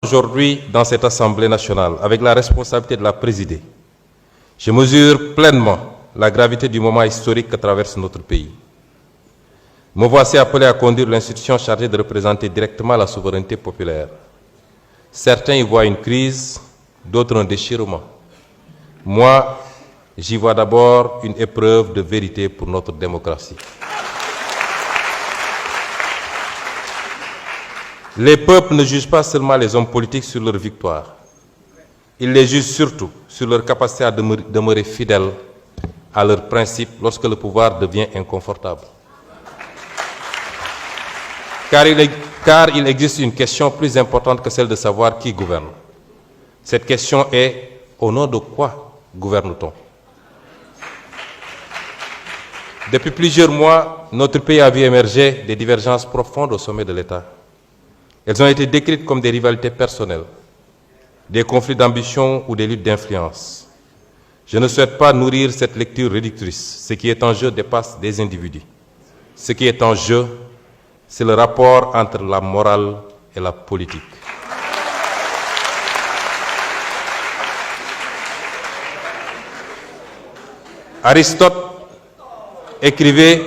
Aujourd'hui, dans cette Assemblée nationale, avec la responsabilité de la présider, je mesure pleinement la gravité du moment historique que traverse notre pays. Me voici appelé à conduire l'institution chargée de représenter directement la souveraineté populaire. Certains y voient une crise, d'autres un déchirement. Moi, j'y vois d'abord une épreuve de vérité pour notre démocratie. Les peuples ne jugent pas seulement les hommes politiques sur leur victoire. Ils les jugent surtout sur leur capacité à demeurer fidèles à leurs principes lorsque le pouvoir devient inconfortable. Car il existe une question plus importante que celle de savoir qui gouverne. Cette question est: au nom de quoi gouverne-t-on? Depuis plusieurs mois, notre pays a vu émerger des divergences profondes au sommet de l'État. Elles ont été décrites comme des rivalités personnelles, des conflits d'ambition ou des luttes d'influence. Je ne souhaite pas nourrir cette lecture réductrice. Ce qui est en jeu dépasse des individus. Ce qui est en jeu, c'est le rapport entre la morale et la politique. Aristote écrivait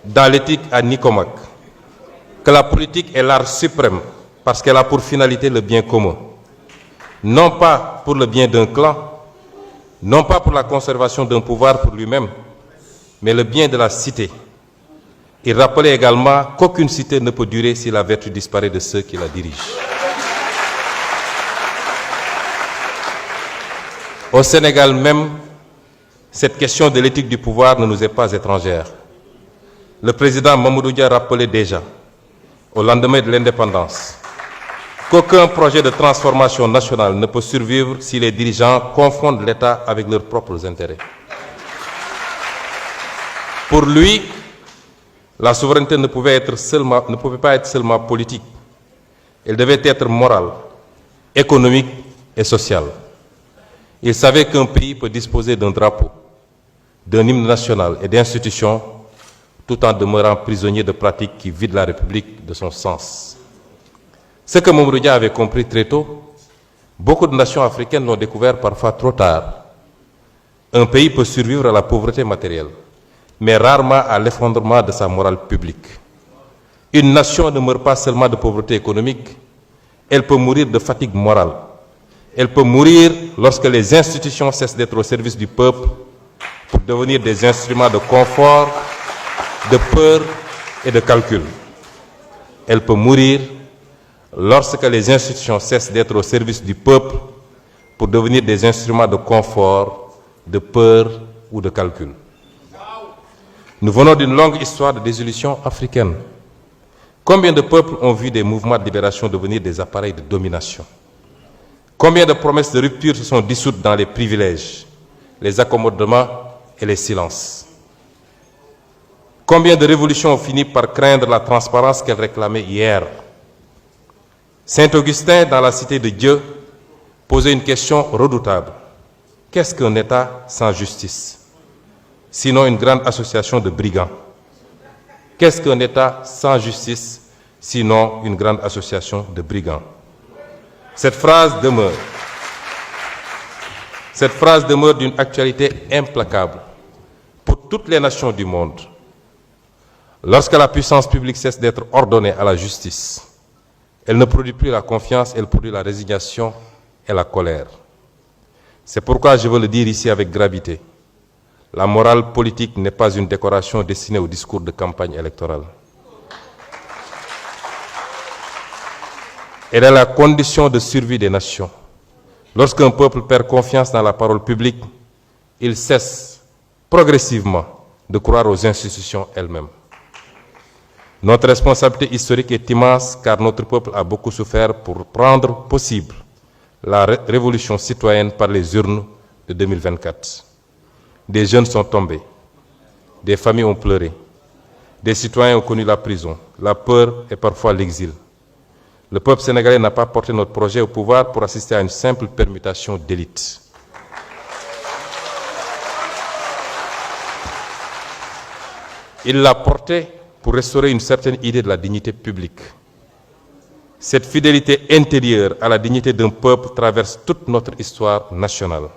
dans l'Éthique à Nicomaque que la politique est l'art suprême parce qu'elle a pour finalité le bien commun. Non pas pour le bien d'un clan, non pas pour la conservation d'un pouvoir pour lui-même, mais le bien de la cité. Il rappelait également qu'aucune cité ne peut durer si la vertu disparaît de ceux qui la dirigent. Au Sénégal même, cette question de l'éthique du pouvoir ne nous est pas étrangère. Le président Mamadou Dia rappelait déjà, au lendemain de l'indépendance, qu'aucun projet de transformation nationale ne peut survivre si les dirigeants confondent l'État avec leurs propres intérêts. Pour lui, la souveraineté ne pouvait pas être seulement politique. Elle devait être morale, économique et sociale. Il savait qu'un pays peut disposer d'un drapeau, d'un hymne national et d'institutions tout en demeurant prisonnier de pratiques qui vident la République de son sens. Ce que Mamadou Dia avait compris très tôt, beaucoup de nations africaines l'ont découvert parfois trop tard. Un pays peut survivre à la pauvreté matérielle, mais rarement à l'effondrement de sa morale publique. Une nation ne meurt pas seulement de pauvreté économique, elle peut mourir de fatigue morale. Elle peut mourir lorsque les institutions cessent d'être au service du peuple pour devenir des instruments de confort, de peur et de calcul. Elle peut mourir lorsque les institutions cessent d'être au service du peuple pour devenir des instruments de confort, de peur ou de calcul. Nous venons d'une longue histoire de dissolution africaine. Combien de peuples ont vu des mouvements de libération devenir des appareils de domination? Combien de promesses de rupture se sont dissoutes dans les privilèges, les accommodements et les silences? Combien de révolutions ont fini par craindre la transparence qu'elles réclamaient hier? Saint Augustin, dans la Cité de Dieu, posait une question redoutable. Qu'est-ce qu'un État sans justice? Sinon une grande association de brigands. Qu'est-ce qu'un État sans justice? Sinon une grande association de brigands. Cette phrase demeure d'une actualité implacable pour toutes les nations du monde. Lorsque la puissance publique cesse d'être ordonnée à la justice, elle ne produit plus la confiance, elle produit la résignation et la colère. C'est pourquoi je veux le dire ici avec gravité. La morale politique n'est pas une décoration destinée au discours de campagne électorale. Elle est la condition de survie des nations. Lorsqu'un peuple perd confiance dans la parole publique, il cesse progressivement de croire aux institutions elles-mêmes. Notre responsabilité historique est immense car notre peuple a beaucoup souffert pour rendre possible la révolution citoyenne par les urnes de 2024. Des jeunes sont tombés, des familles ont pleuré, des citoyens ont connu la prison, la peur et parfois l'exil. Le peuple sénégalais n'a pas porté notre projet au pouvoir pour assister à une simple permutation d'élite. Il l'a porté pour restaurer une certaine idée de la dignité publique. Cette fidélité intérieure à la dignité d'un peuple traverse toute notre histoire nationale.